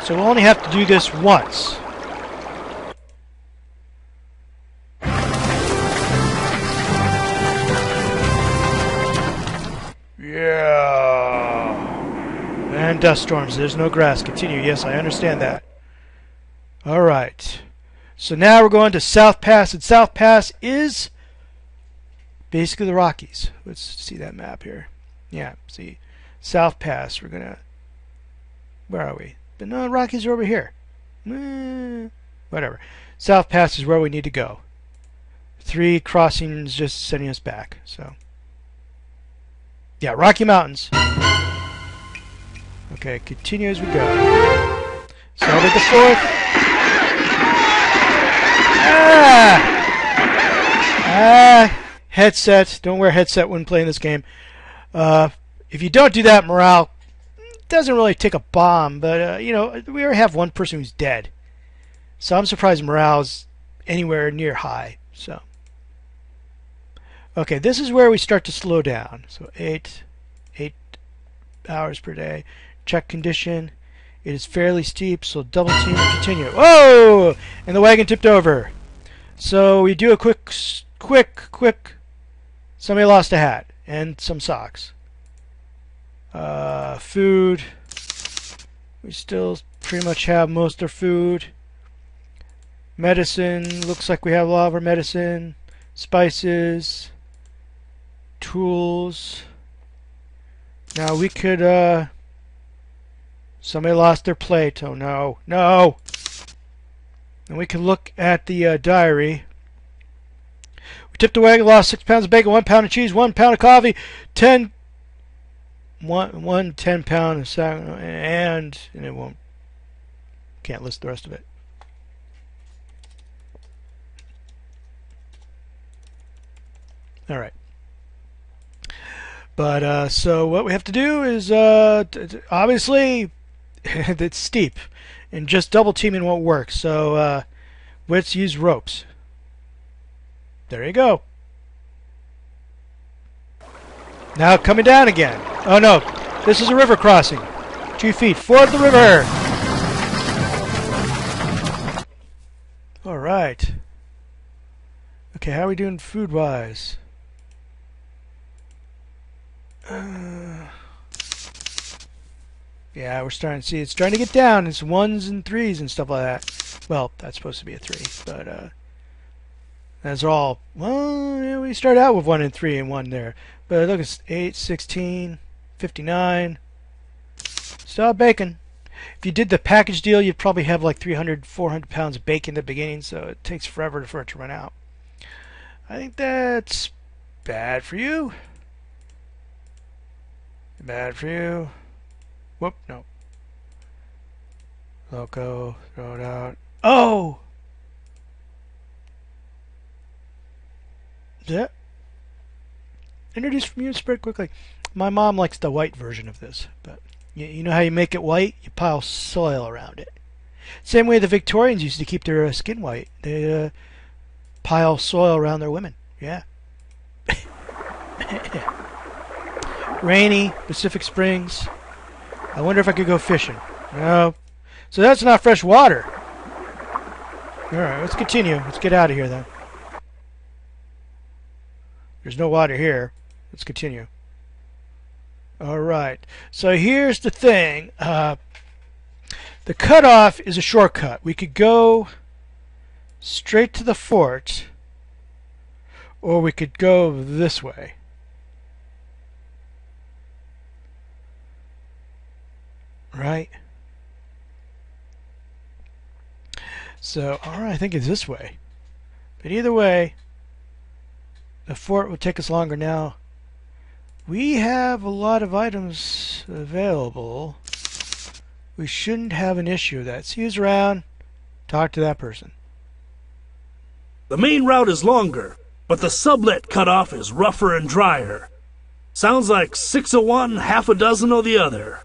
So we'll only have to do this once. Yeah. And dust storms. There's no grass. Continue. Yes, I understand that. Alright. So now we're going to South Pass. And South Pass is basically the Rockies. Let's see that map here. Yeah, see. South Pass. We're going to... Where are we? No, Rockies are over here. Whatever. South Pass is where we need to go. 3 crossings just sending us back. So, yeah, Rocky Mountains. Okay, continue as we go. Started the 4th. Headset. Don't wear headset when playing this game. If you don't do that, morale doesn't really take a bomb, but you know, we already have one person who's dead, so I'm surprised morale is anywhere near high. So, okay, this is where we start to slow down. So 8 hours per day. Check condition. It is fairly steep, so double team and continue. Whoa! And the wagon tipped over. So we do a quick. Somebody lost a hat and some socks. Food. We still pretty much have most of our food. Medicine. Looks like we have a lot of our medicine. Spices. Tools. Now we could, somebody lost their plate. Oh no. No! And we can look at the diary. We tipped the wagon, lost 6 pounds of bacon, 1 pound of cheese, 1 pound of coffee, 10 pound of sack, and it won't. Can't list the rest of it. All right. But so what we have to do is obviously it's steep, and just double teaming won't work. So let's use ropes. There you go. Now coming down again. Oh no, this is a river crossing. 2 feet. Ford the river. All right. Okay, how are we doing food-wise? Yeah, we're starting to see it's starting to get down. It's 1s and 3s and stuff like that. Well, that's supposed to be a 3, but that's all. Well, yeah, we start out with 1 and 3 and 1 there. But look, it's 8, 16, 59. Still have bacon. If you did the package deal, you'd probably have like 300, 400 pounds of bacon at the beginning, so it takes forever for it to run out. I think that's bad for you. Bad for you. Whoop, no. Loco, throw it out. Oh! Yeah. Introduce from you, spread quickly. My mom likes the white version of this, but you know how you make it white? You pile soil around it. Same way the Victorians used to keep their skin white. They pile soil around their women. Yeah. Rainy, Pacific Springs. I wonder if I could go fishing. No. So that's not fresh water. Alright, let's continue. Let's get out of here then. There's no water here. Let's continue. Alright. So here's the thing. The cutoff is a shortcut. We could go straight to the fort, or we could go this way. Right? So, alright, I think it's this way. But either way, the fort will take us longer now. We have a lot of items available. We shouldn't have an issue with that. See who's around. Talk to that person. The main route is longer, but the sublet cutoff is rougher and drier. Sounds like 6 of one, half a dozen of the other.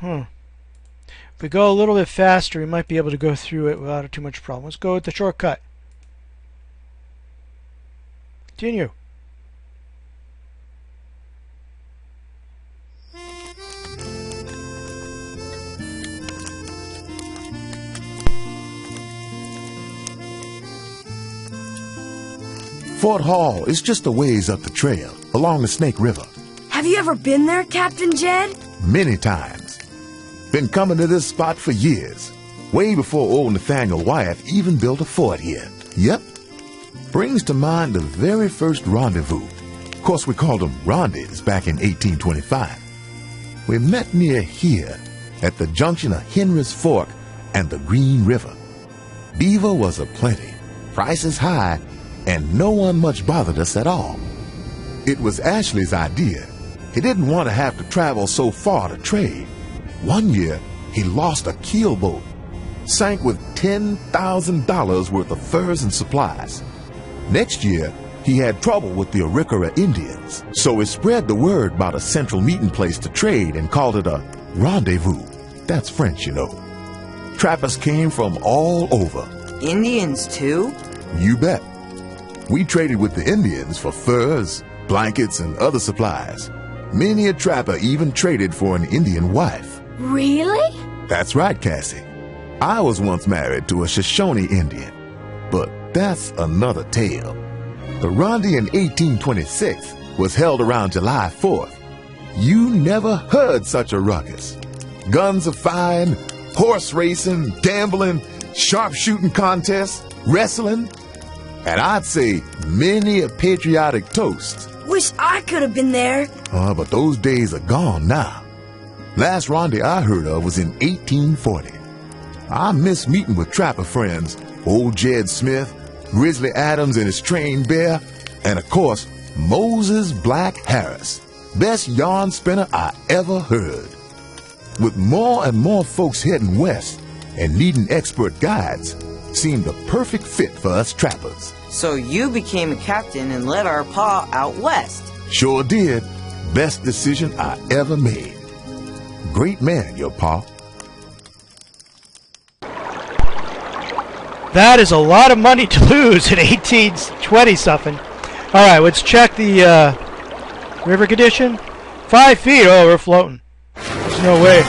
If we go a little bit faster, we might be able to go through it without too much problem. Let's go with the shortcut. Continue. Fort Hall is just a ways up the trail, along the Snake River. Have you ever been there, Captain Jed? Many times. Been coming to this spot for years. Way before old Nathaniel Wyeth even built a fort here. Yep. Brings to mind the very first rendezvous. Of course, we called them rondes back in 1825. We met near here, at the junction of Henry's Fork and the Green River. Beaver was aplenty, prices high, and no one much bothered us at all. It was Ashley's idea. He didn't want to have to travel so far to trade. One year, he lost a keelboat, sank with $10,000 worth of furs and supplies. Next year, he had trouble with the Arikara Indians, so he spread the word about a central meeting place to trade and called it a rendezvous. That's French, you know. Trappers came from all over. Indians, too? You bet. We traded with the Indians for furs, blankets, and other supplies. Many a trapper even traded for an Indian wife. Really? That's right, Cassie. I was once married to a Shoshone Indian, but that's another tale. The Ronde in 1826 was held around July 4th. You never heard such a ruckus. Guns a-firing, horse racing, gambling, sharpshooting contests, wrestling, and I'd say many a patriotic toast. Wish I could have been there. But those days are gone now. Last Ronde I heard of was in 1840. I miss meeting with trapper friends, old Jed Smith, Grizzly Adams and his trained bear, and of course, Moses Black Harris, best yarn spinner I ever heard. With more and more folks heading west and needing expert guides, seemed a perfect fit for us trappers. So you became a captain and led our pa out west. Sure did. Best decision I ever made. Great man, your pa. That is a lot of money to lose in 1820 something. All right, let's check the river condition. 5 feet. Oh, we're floating. There's no way.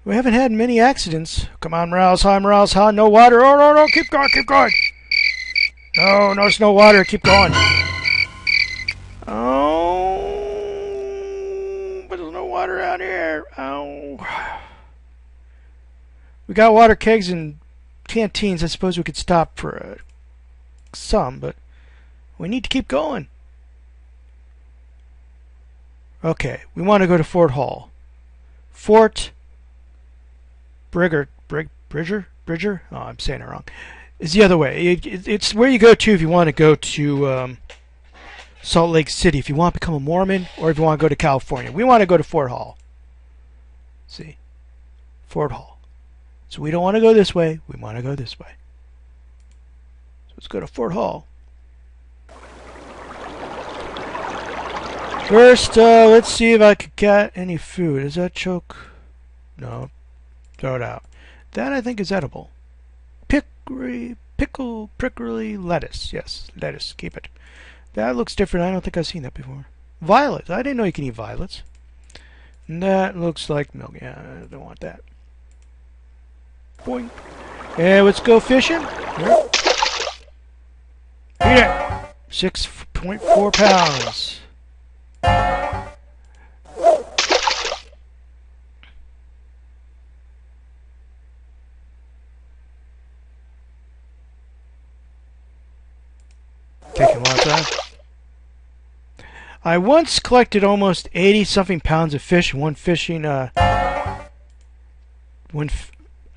We haven't had many accidents. Come on, Morales high, no water. Oh, no, keep going. No, there's no water, keep going. Oh, but there's no water out here. Oh. We got water kegs and canteens. I suppose we could stop for some, but we need to keep going. Okay, we want to go to Fort Hall. Fort Bridger? Oh, I'm saying it wrong. It's the other way. It's where you go to if you want to go to Salt Lake City, if you want to become a Mormon, or if you want to go to California. We want to go to Fort Hall. See? Fort Hall. So we don't want to go this way. We want to go this way. So let's go to Fort Hall. First, let's see if I could get any food. Is that choke? No. Throw it out. That I think is edible. Prickly lettuce. Yes, lettuce. Keep it. That looks different. I don't think I've seen that before. Violets. I didn't know you can eat violets. And that looks like milk. Yeah, I don't want that. Boing. And let's go fishing. Yep. Eat it. 6.4 pounds. Taking a long time. I once collected almost 80-something pounds of fish in one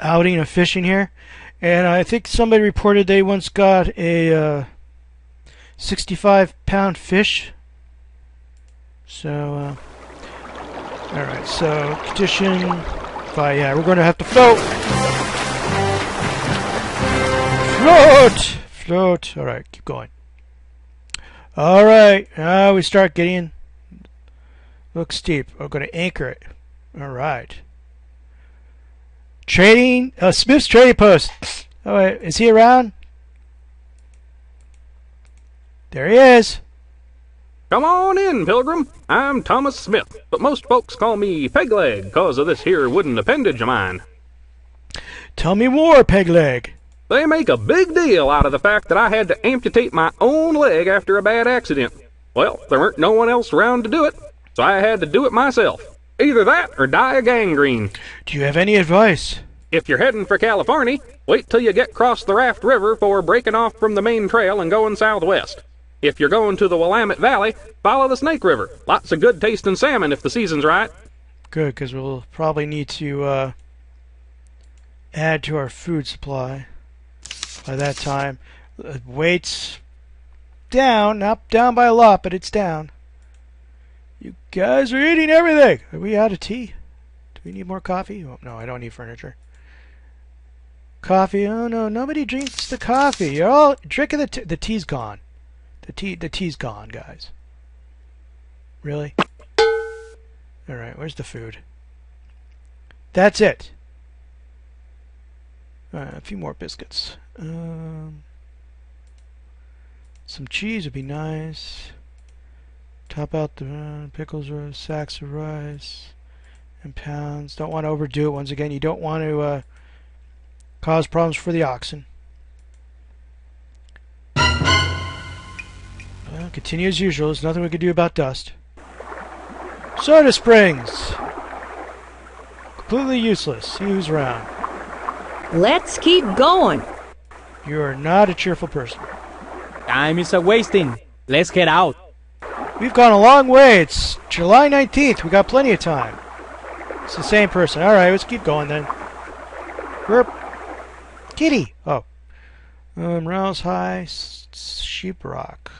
outing of fishing here, and I think somebody reported they once got a 65-pound fish. So, all right. So condition. Yeah, we're going to have to float. Float. All right, keep going. All right, now we start getting, looks steep. We're going to anchor it. All right. Trading, Smith's trading post. Oh, wait, is he around? There he is. Come on in, Pilgrim. I'm Thomas Smith, but most folks call me Pegleg 'cause of this here wooden appendage of mine. Tell me more, Pegleg. They make a big deal out of the fact that I had to amputate my own leg after a bad accident. Well, there weren't no one else around to do it, so I had to do it myself. Either that or die of gangrene. Do you have any advice? If you're heading for California, wait till you get across the Raft River before breaking off from the main trail and going southwest. If you're going to the Willamette Valley, follow the Snake River. Lots of good tasting salmon if the season's right. Good, because we'll probably need to add to our food supply by that time. Weight's down, not down by a lot, but it's down. You guys are eating everything. Are we out of tea? Do we need more coffee? Oh, no, I don't need furniture. Coffee? Oh no, nobody drinks the coffee. You're all drinking the tea's gone. The tea's gone, guys. Really? All right, where's the food? That's it. A few more biscuits. Some cheese would be nice. Top out the pickles or sacks of rice and pounds. Don't want to overdo it. Once again, you don't want to cause problems for the oxen. Well, continue as usual. There's nothing we can do about dust. Soda Springs! Completely useless. See who's around. Let's keep going. You are not a cheerful person. Time is a-wasting. Let's get out. We've gone a long way. It's July 19th. We got plenty of time. It's the same person. Alright, let's keep going then. Burp. Kitty! Oh. Rouse High, Sheep Rock.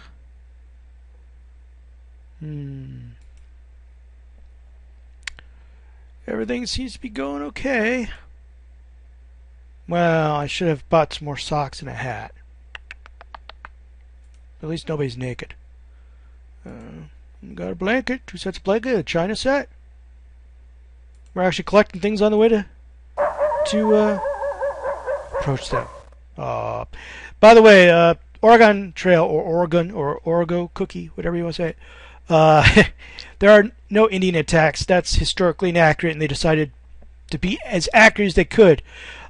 Everything seems to be going okay. Well, I should have bought some more socks and a hat. At least nobody's naked. Got a blanket, 2 sets of blanket, a china set. We're actually collecting things on the way to approach them. By the way, Oregon Trail or Oregon or Origo Cookie, whatever you want to say it. There are no Indian attacks. That's historically inaccurate, and they decided to be as accurate as they could.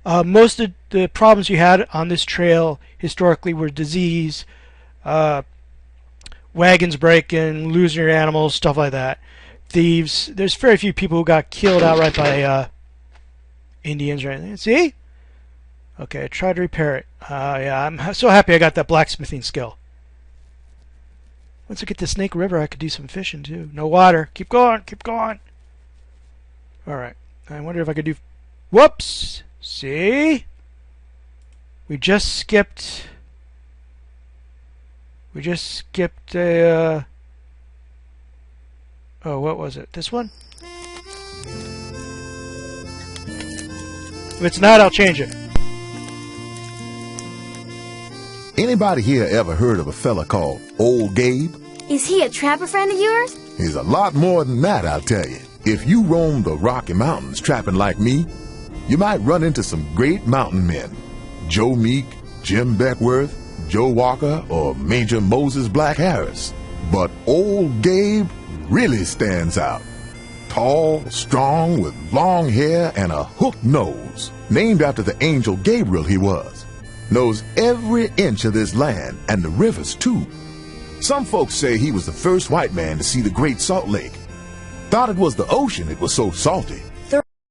Most of the problems you had on this trail historically were disease, wagons breaking, losing your animals, stuff like that. Thieves. There's very few people who got killed outright by Indians or anything. See? Okay, I tried to repair it. Yeah, I'm so happy I got that blacksmithing skill. Once I get to Snake River, I could do some fishing too. No water. Keep going, keep going. Alright. I wonder if I could do... Whoops! See? We just skipped a... Oh, what was it? This one? If it's not, I'll change it. Anybody here ever heard of a fella called Old Gabe? Is he a trapper friend of yours? He's a lot more than that, I'll tell you. If you roam the Rocky Mountains trapping like me, you might run into some great mountain men. Joe Meek, Jim Beckworth, Joe Walker, or Major Moses Black Harris. But Old Gabe really stands out. Tall, strong, with long hair and a hooked nose. Named after the angel Gabriel he was. Knows every inch of this land, and the rivers too. Some folks say he was the first white man to see the Great Salt Lake. Thought it was the ocean, it was so salty. The